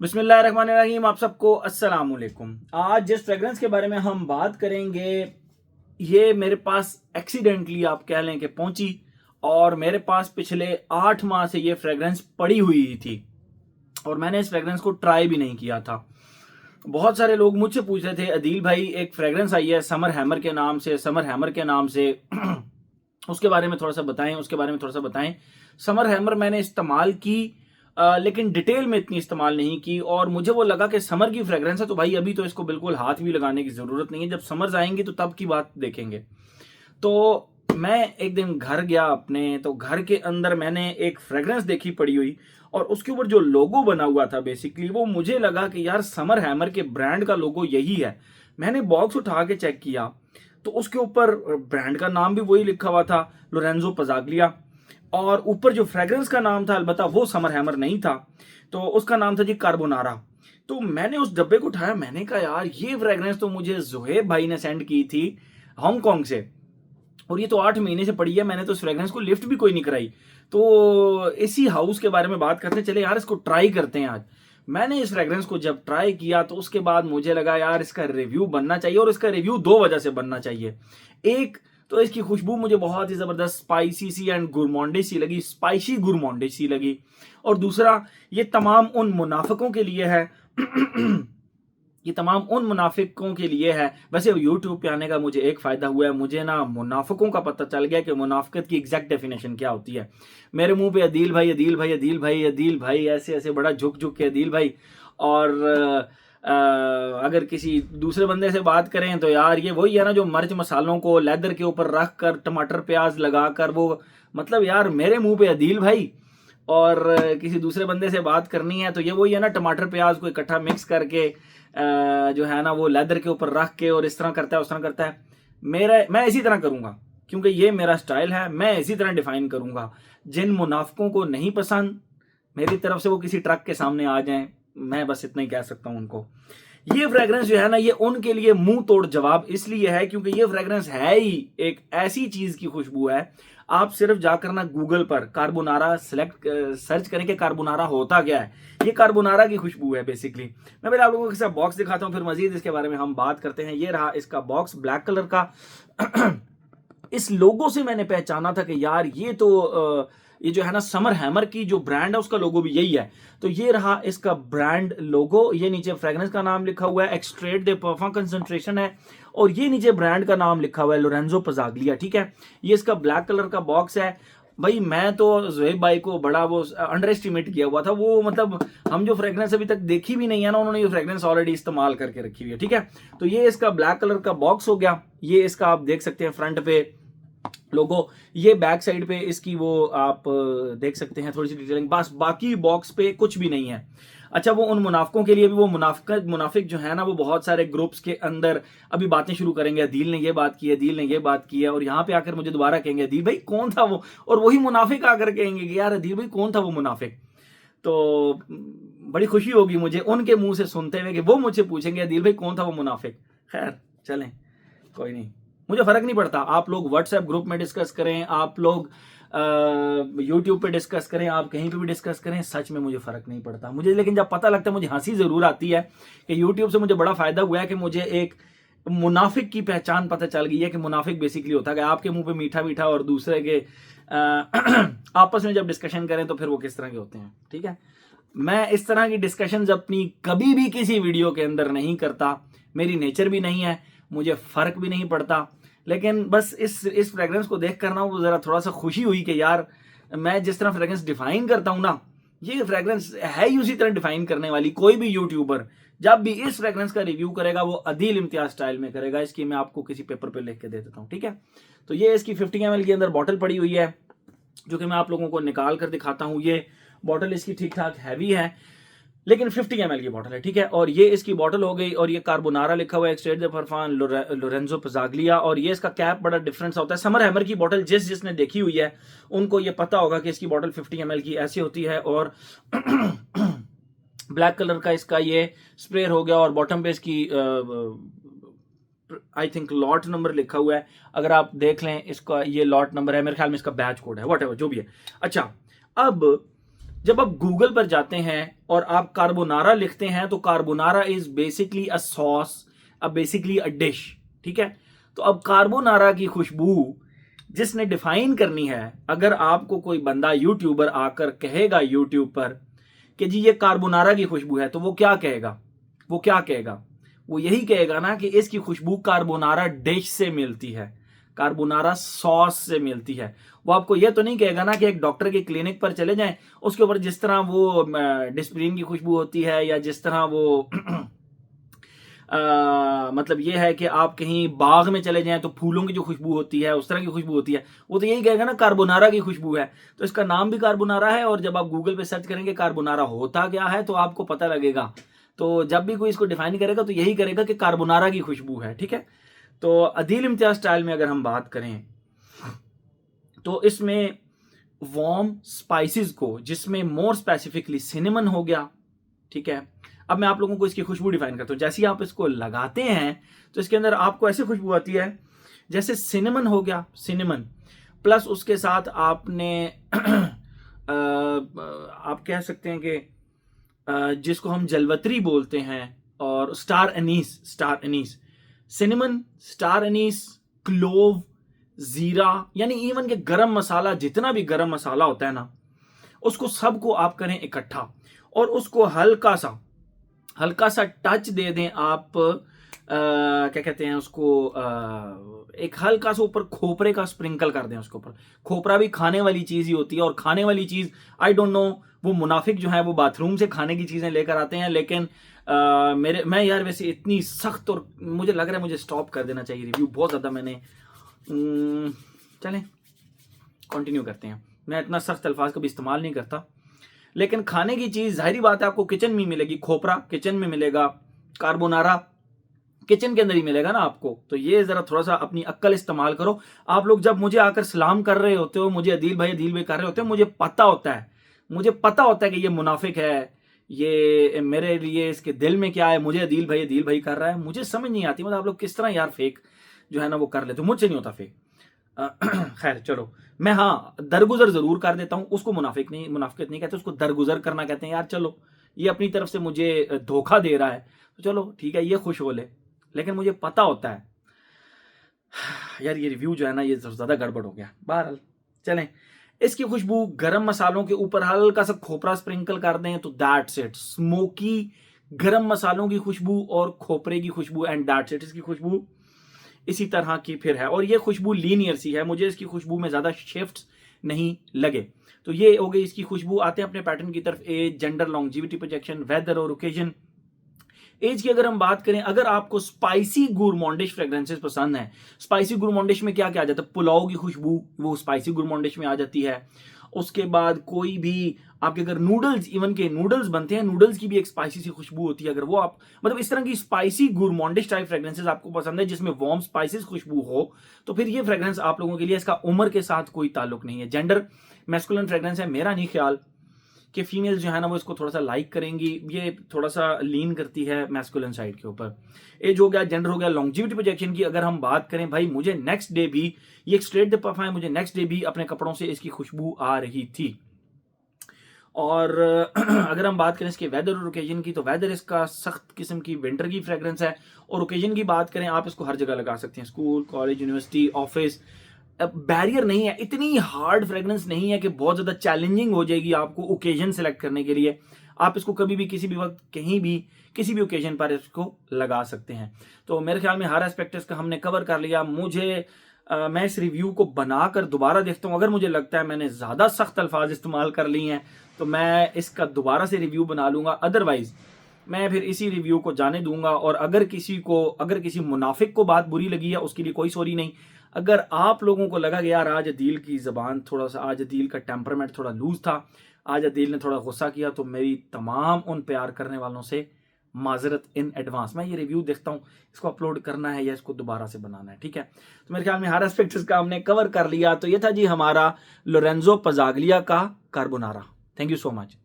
बिस्मिल्लाहिर्रहमानिर्रहीम। आप सबको अस्सलाम वालेकुम। आज जिस फ्रेग्रेंस के बारे में हम बात करेंगे ये मेरे पास एक्सीडेंटली आप कह लें कि पहुंची और मेरे पास पिछले 8 माह से ये फ्रेग्रेंस पड़ी हुई थी और मैंने इस फ्रेग्रेंस को ट्राई भी नहीं किया था। बहुत सारे लोग मुझसे पूछ रहे थे, अदील भाई एक फ्रेग्रेंस आई है समर हैमर के नाम से, समर हैमर के नाम से उसके बारे में थोड़ा सा बताएं, उसके बारे में थोड़ा सा बताएं। समर हैमर मैंने इस्तेमाल की लेकिन डिटेल में इतनी इस्तेमाल नहीं की और मुझे वो लगा कि समर की फ्रेग्रेंस है तो भाई अभी तो इसको बिल्कुल हाथ भी लगाने की ज़रूरत नहीं है, जब समर्स आएंगी तो तब की बात देखेंगे। तो मैं एक दिन घर गया अपने, तो घर के अंदर मैंने एक फ्रेग्रेंस देखी पड़ी हुई और उसके ऊपर जो लोगो बना हुआ था बेसिकली वो मुझे लगा कि यार समर हैमर के ब्रांड का लोगो यही है। मैंने बॉक्स उठा के चेक किया तो उसके ऊपर ब्रांड का नाम भी वही लिखा हुआ था, लोरेंजो पजाग्लिया, और ऊपर जो फ्रेग्रेंस का नाम था अलबत्ता वो समर हैमर नहीं था, तो उसका नाम था जी कार्बोनारा। तो मैंने उस डब्बे को उठाया, मैंने कहा यार ये फ्रेग्रेंस तो मुझे जोहेब भाई ने सेंड की थी हांगकांग से और ये तो 8 महीने से पड़ी है, मैंने तो इस फ्रेग्रेंस को लिफ्ट भी कोई नहीं कराई। तो इसी हाउस के बारे में बात करते चले यार, इसको ट्राई करते हैं आज। मैंने इस फ्रेग्रेंस को जब ट्राई किया तो उसके बाद मुझे लगा यार इसका रिव्यू बनना चाहिए और इसका रिव्यू 2 वजह से बनना चाहिए। एक तो इसकी खुशबू मुझे बहुत ही जबरदस्त स्पाइसी सी एंड गुरमोंडे सी लगी, स्पाइसी गुरमोंडे सी लगी। और दूसरा, ये तमाम उन मुनाफिकों के लिए है ये तमाम उन मुनाफिकों के लिए है। वैसे यूट्यूब पे आने का मुझे एक फ़ायदा हुआ है, मुझे ना मुनाफिकों का पता चल गया कि मुनाफिकत की एग्जैक्ट डेफिनेशन क्या होती है। मेरे मुंह पे अदील भाई अदील भाई अदील भाई अदील भाई ऐसे ऐसे बड़ा झुक झुक के अदील भाई, और अगर किसी दूसरे बंदे से बात करें तो यार ये वही है ना जो मिर्च मसालों को लेदर के ऊपर रख कर टमाटर प्याज लगा कर वो, मतलब यार मेरे मुंह पे अदील भाई और किसी दूसरे बंदे से बात करनी है तो ये वही है ना टमाटर प्याज को इकट्ठा मिक्स करके जो है ना वो लेदर के ऊपर रख के और इस तरह करता है उस तरह करता है। मैं इसी तरह करूंगा क्योंकि ये मेरा स्टाइल है, मैं इसी तरह डिफाइन करूंगा। जिन मुनाफिकों को नहीं पसंद मेरी तरफ से वो किसी ट्रक के सामने आ जाएं, मैं बस इतना ही कह सकता हूं उनको। ये फ्रेग्रेंस जो है ना ये उनके लिए मुंह तोड़ जवाब इसलिए है क्योंकि ये फ्रेग्रेंस है ही एक ऐसी चीज की खुशबू है। आप सिर्फ जाकर ना गूगल पर कार्बोनारा सर्च करें कि कार्बोनारा होता क्या है, ये कार्बोनारा की खुशबू है बेसिकली। मैं पहले आप लोगों के साथ बॉक्स दिखाता हूं फिर मजीद इसके बारे में हम बात करते हैं। ये रहा इसका बॉक्स ब्लैक कलर का इस लोगो से मैंने पहचाना था कि यार ये तो ये जो है ना समर हैमर की जो ब्रांड है उसका लोगो भी यही है। तो ये रहा इसका ब्रांड लोगो, ये नीचे फ्रेग्रेंस का नाम लिखा हुआ है, एक्सट्रेट दे परफ्यूम कंसंट्रेशन है, और ये नीचे ब्रांड का नाम लिखा हुआ है लोरेंजो पजाग्लिया। ठीक है, ये इसका ब्लैक कलर का बॉक्स है। भाई मैं तो जोहेब भाई को बड़ा वो अंडर एस्टिमेट किया हुआ था, वो मतलब हम जो फ्रेग्रेंस अभी तक देखी भी नहीं है ना उन्होंने ये फ्रेग्रेंस ऑलरेडी इस्तेमाल करके रखी हुई है। ठीक है, तो ये इसका ब्लैक कलर का बॉक्स हो गया। ये इसका आप देख सकते हैं फ्रंट पे लोगो, ये बैक साइड पे इसकी वो आप देख सकते हैं थोड़ी सी डिटेलिंग, बस बाकी बॉक्स पे कुछ भी नहीं है। अच्छा, वो उन मुनाफिकों के लिए भी, वो मुनाफिक जो है ना वो बहुत सारे ग्रुप्स के अंदर अभी बातें शुरू करेंगे, अदील ने ये बात की है, अदील ने ये बात की है, और यहाँ पे आकर मुझे दोबारा कहेंगे अदील भाई कौन था वो, और वही मुनाफिक आकर कहेंगे कि यार अदील भाई कौन था वो मुनाफिक। तो बड़ी खुशी होगी मुझे उनके मुंह से सुनते हुए कि वो मुझसे पूछेंगे अदील भाई कौन था वो मुनाफिक। खैर चलें, कोई नहीं, मुझे फर्क नहीं पड़ता। आप लोग व्हाट्सएप ग्रुप में डिस्कस करें, आप लोग यूट्यूब पे डिस्कस करें, आप कहीं पे भी डिस्कस करें, सच में मुझे फर्क नहीं पड़ता मुझे। लेकिन जब पता लगता है मुझे हंसी जरूर आती है कि यूट्यूब से मुझे बड़ा फायदा हुआ है कि मुझे एक मुनाफिक की पहचान पता चल गई है कि मुनाफिक बेसिकली होता है आपके मुंह पे मीठा मीठा और दूसरे के आपस में जब डिस्कशन करें तो फिर वो किस तरह के होते हैं। ठीक है, मैं इस तरह की डिस्कशंस अपनी कभी भी किसी वीडियो के अंदर नहीं करता, मेरी नेचर भी नहीं है, मुझे फर्क भी नहीं पड़ता। लेकिन बस इस फ्रेग्रेंस को देख कर ना वो जरा थोड़ा सा खुशी हुई कि यार मैं जिस तरह फ्रेग्रेंस डिफाइन करता हूं ना ये फ्रेग्रेंस है ही उसी तरह डिफाइन करने वाली। कोई भी यूट्यूबर जब भी इस फ्रेग्रेंस का रिव्यू करेगा वो अदील इम्तियाज स्टाइल में करेगा। इसकी मैं आपको किसी पेपर पे लिख के दे देता हूं। ठीक है, तो ये इसकी 50 ml के अंदर बॉटल पड़ी हुई है जो कि मैं आप लोगों को निकाल कर दिखाता हूं। ये बॉटल इसकी ठीक ठाक हैवी है लेकिन 50 ml की बॉटल है। ठीक है, और ये इसकी बॉटल हो गई, और ये कार्बोनारा लिखा हुआ है, एक्सट्रेट दे परफ्यूम लोरेंजो पजाग्लिया, और ये इसका कैप बड़ा डिफरेंस होता है। समर हैमर की बॉटल जिसने देखी हुई है उनको ये पता होगा कि इसकी बॉटल 50 ml की ऐसी होती है, और ब्लैक कलर का इसका ये स्प्रे हो गया, और बॉटम पे इसकी आई थिंक लॉट नंबर लिखा हुआ है। अगर आप देख लें इसका ये लॉट नंबर है, मेरे ख्याल में इसका बैच कोड है, वट जो भी है। अच्छा, अब जब आप गूगल पर जाते हैं और आप कार्बोनारा लिखते हैं तो carbonara is basically a sauce, basically a dish, ठीक है। तो अब कार्बोनारा की खुशबू जिसने डिफाइन करनी है, अगर आपको कोई बंदा यूट्यूबर आकर कहेगा यूट्यूब पर कि जी ये कार्बोनारा की खुशबू है, तो वो क्या कहेगा? वो क्या कहेगा? वो यही कहेगा ना कि इसकी खुशबू कार्बोनारा डिश से मिलती है, कार्बोनारा सॉस से मिलती है। वो आपको ये तो नहीं कहेगा ना कि एक डॉक्टर के क्लिनिक पर चले जाएं, उसके ऊपर जिस तरह वो डिस्प्रिन की खुशबू होती है, या जिस तरह वो मतलब ये है कि आप कहीं बाग में चले जाएं तो फूलों की जो खुशबू होती है उस तरह की खुशबू होती है, वो तो यही कहेगा ना कार्बोनारा की खुशबू है। तो इसका नाम भी कार्बोनारा है, और जब आप गूगल पे सर्च करेंगे कार्बोनारा होता क्या है तो आपको पता लगेगा। तो जब भी कोई इसको डिफाइन करेगा तो यही करेगा कि कार्बोनारा की खुशबू है, ठीक है। तो अदील इम्तियाज स्टाइल में अगर हम बात करें तो इसमें वार्म स्पाइसेस को, जिसमें मोर स्पेसिफिकली सिनेमन हो गया, ठीक है। अब मैं आप लोगों को इसकी खुशबू डिफाइन करता हूं। जैसे ही आप इसको लगाते हैं तो इसके अंदर आपको ऐसी खुशबू आती है जैसे सिनेमन हो गया, सिनेमन प्लस उसके साथ आपने आप कह सकते हैं कि जिसको हम जलवतरी बोलते हैं, और star anise, star anise, cinnamon, star anise, clove, जीरा, यानी इवन के गरम मसाला, जितना भी गरम मसाला होता है ना, उसको सबको आप करें इकट्ठा और उसको हल्का सा टच दे दें आप, क्या कहते हैं उसको, एक हल्का सा ऊपर खोपरे का स्प्रिंकल कर दें उसके ऊपर। खोपरा भी खाने वाली चीज ही होती है, और खाने वाली चीज आई डोंट नो, वो मुनाफिक जो है वो बाथरूम से खाने की चीजें लेकर आते हैं, लेकिन मैं यार वैसे इतनी सख्त, और मुझे लग रहा है मुझे स्टॉप कर देना चाहिए रिव्यू, बहुत ज्यादा मैंने चलें कंटिन्यू करते हैं। मैं इतना सख्त अल्फाज कभी इस्तेमाल नहीं करता, लेकिन खाने की चीज जाहिर बात है आपको किचन में मिलेगी, खोपरा किचन में मिलेगा, कार्बोनारा किचन के अंदर ही मिलेगा ना आपको। तो ये जरा थोड़ा सा अपनी अक्ल इस्तेमाल करो। आप लोग जब मुझे आकर सलाम कर रहे होते हो, मुझे अदील भाई कर रहे होते हो, मुझे पता होता है कि ये मुनाफिक है, ये मेरे लिए इसके दिल में क्या है, मुझे अदील भाई कर रहा है। मुझे समझ नहीं आती मतलब आप लोग किस तरह यार फेक जो है ना वो कर लेते हो, मुझसे नहीं होता फेक। खैर चलो, मैं हाँ दरगुजर जरूर कर देता हूं, उसको मुनाफिकत नहीं कहते, उसको दरगुजर करना कहते हैं। यार चलो, ये अपनी तरफ से मुझे धोखा दे रहा है तो चलो ठीक है, ये खुश हो ले, लेकिन मुझे पता होता है यार ये रिव्यू जो है ना ये ज्यादा गड़बड़ हो गया। बहरहाल चलें, इसकी खुशबू गरम मसालों के ऊपर हल्का सा खोपरा स्प्रिंकल कर दें तो दैट्स इट, स्मोकी गरम मसालों की खुशबू और खोपरे की खुशबू, एंड दैट्स इट। इसकी खुशबू इसी तरह की फिर है, और ये खुशबू लीनियर सी है, मुझे इसकी खुशबू में ज्यादा शिफ्ट्स नहीं लगे। तो ये हो गई इसकी खुशबू। आते हैं अपने पैटर्न की तरफ। Age, gender, longevity, projection, weather और ओकेजन। एज की अगर हम बात करें, अगर आपको स्पाइसी गुरमॉन्डिश फ्रेग्रेंसेस पसंद है, स्पाइसी गुरमॉन्डिश में क्या क्या आ जाता है, पुलाव की खुशबू वो स्पाइसी गुरमॉन्डिश में आ जाती है। उसके बाद कोई भी आपके अगर नूडल्स, इवन के नूडल्स बनते हैं, नूडल्स की भी एक स्पाइसी सी खुशबू होती है। अगर वो आप मतलब इस तरह की स्पाइसी गुरमॉन्डिश टाइप फ्रेग्रेंसेस आपको पसंद है जिसमें वार्म स्पाइसेस खुशबू हो, तो फिर ये फ्रेग्रेंस आप लोगों के लिए। इसका उम्र के साथ कोई ताल्लुक नहीं है। जेंडर मैस्कुलिन फ्रेग्रेंस है, मेरा नहीं ख्याल कि फीमेल जो है ना वो इसको थोड़ा सा लाइक करेंगी, ये थोड़ा सा लीन करती है मैस्कुलिन साइड के ऊपर। एज हो गया, जेंडर हो गया। लॉन्जिविटी प्रोजेक्शन की अगर हम बात करें, भाई मुझे नेक्स्ट डे भी, ये एक स्ट्रेट द परफ्यूम है, मुझे नेक्स्ट डे भी अपने कपड़ों से इसकी खुशबू आ रही थी। और अगर हम बात करें इसके वेदर और ओकेजन की, तो वेदर इसका सख्त किस्म की विंटर की फ्रेग्रेंस है, और ओकेजन की बात करें आप इसको हर जगह लगा सकते हैं, school, college, university, office. Barrier नहीं है, इतनी हार्ड फ्रेग्रेंस नहीं है कि बहुत ज्यादा चैलेंजिंग हो जाएगी आपको ओकेजन सेलेक्ट करने के लिए। आप इसको कभी भी किसी भी वक्त कहीं भी किसी भी ओकेजन पर इसको लगा सकते हैं। तो मेरे ख्याल में हर एस्पेक्ट इसका हमने कवर कर लिया। मैं इस रिव्यू को बनाकर दोबारा देखता हूं, अगर मुझे लगता है मैंने ज्यादा सख्त अल्फाज इस्तेमाल कर लिए हैं तो मैं इसका दोबारा से रिव्यू बना लूंगा, अदरवाइज मैं फिर इसी रिव्यू को जाने दूंगा। और अगर किसी मुनाफिक को बात बुरी लगी है उसके लिए कोई सॉरी नहीं। अगर आप लोगों को लगा कि यार आज अदील की जबान थोड़ा सा, आज अदील का टेम्परामेंट थोड़ा लूज था, आज अदील ने थोड़ा गुस्सा किया, तो मेरी तमाम उन प्यार करने वालों से माजरत इन एडवांस। मैं ये रिव्यू देखता हूँ इसको अपलोड करना है या इसको दोबारा से बनाना है, ठीक है। तो मेरे ख्याल में हर एस्पेक्ट इसका हमने कवर कर लिया। तो ये था जी हमारा लोरेंजो पजागलिया का carbonara. Thank you so much.